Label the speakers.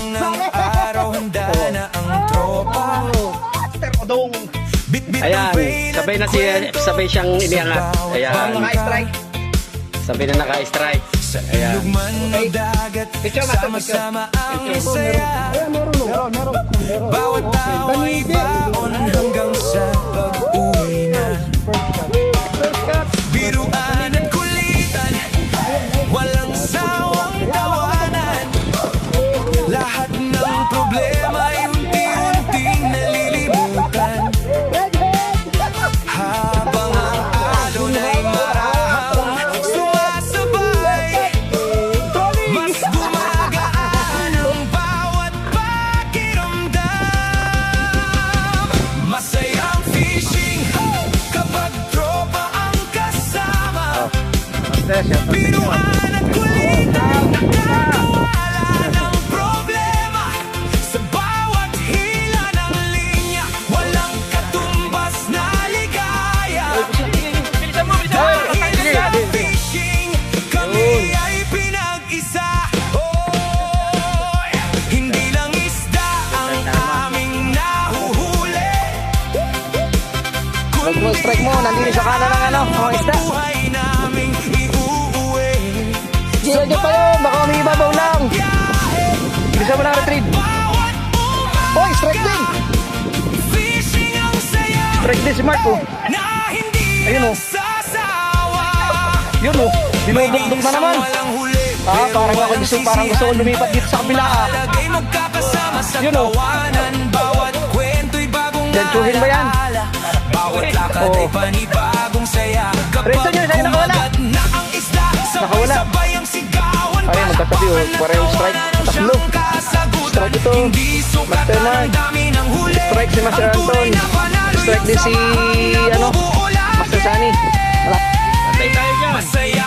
Speaker 1: ng araw, handa na ang tropa.
Speaker 2: Ayan, sabay siyang iniangat. Ayan,
Speaker 3: Naka-strike.
Speaker 2: sabay na naka-strike. Ayan.
Speaker 1: Lugman ng dagat, sama-sama ang saya. Bawat tao ay baon hanggang sa pag-uwi na. Biruan at kulitan, walang sawang tawanan. Lahat ng problema ay unti-unting nalilimutan. Habang ang alon ay marahang sumasabay, mas gumagaan ang bawat pakiramdam. Masayang fishing kapag tropa ang kasama. Biruan at kulitan, nakakawala ng problema. Sa bawat hila ng linya, walang katumbas na ligaya. Dahil sa fishing, kami ay pinag-isa. Oy, hindi lang isda ang aming nahuhuli,
Speaker 3: Pag mo strike mo, nandito sa kanan ng ano, mga isda.
Speaker 1: buhay naming iuuwi.
Speaker 3: Sila dyan pa yun, baka umiibabaw lang. Bisa mo na retrieve.
Speaker 1: Bawat
Speaker 3: Hoy, strike din.
Speaker 1: fishing ang saya
Speaker 3: Strike din si Mark oh.
Speaker 1: na hindi
Speaker 3: Ayun, oh.
Speaker 1: sasawa.
Speaker 3: Yun oh, dinudugdug na naman.
Speaker 1: Walang huli,
Speaker 3: Ah, parang gusto ko lumipat dito sa kabila ah.
Speaker 1: lagay magkakasama sa
Speaker 3: Yun, oh.
Speaker 1: tawanan. Bawat kwento'y bagong
Speaker 3: Diretsuhin ba yan?
Speaker 1: alaala. Bawat lakad
Speaker 3: Oh.
Speaker 1: ay panibagong saya.
Speaker 3: Diretso niyo, sa'yo nakawala.
Speaker 1: Kumagat na ang isda,
Speaker 3: Nakawala.
Speaker 1: sabay-sabay ang sigawan.
Speaker 3: Ay, magkatabi, oh. Parehong strike. Tatlo. Strike ito. Master Mark. Strike si Master Anton. Strike din si, ano, Master Sunny. Wala.
Speaker 2: Patay tayo dyan.
Speaker 1: Masaya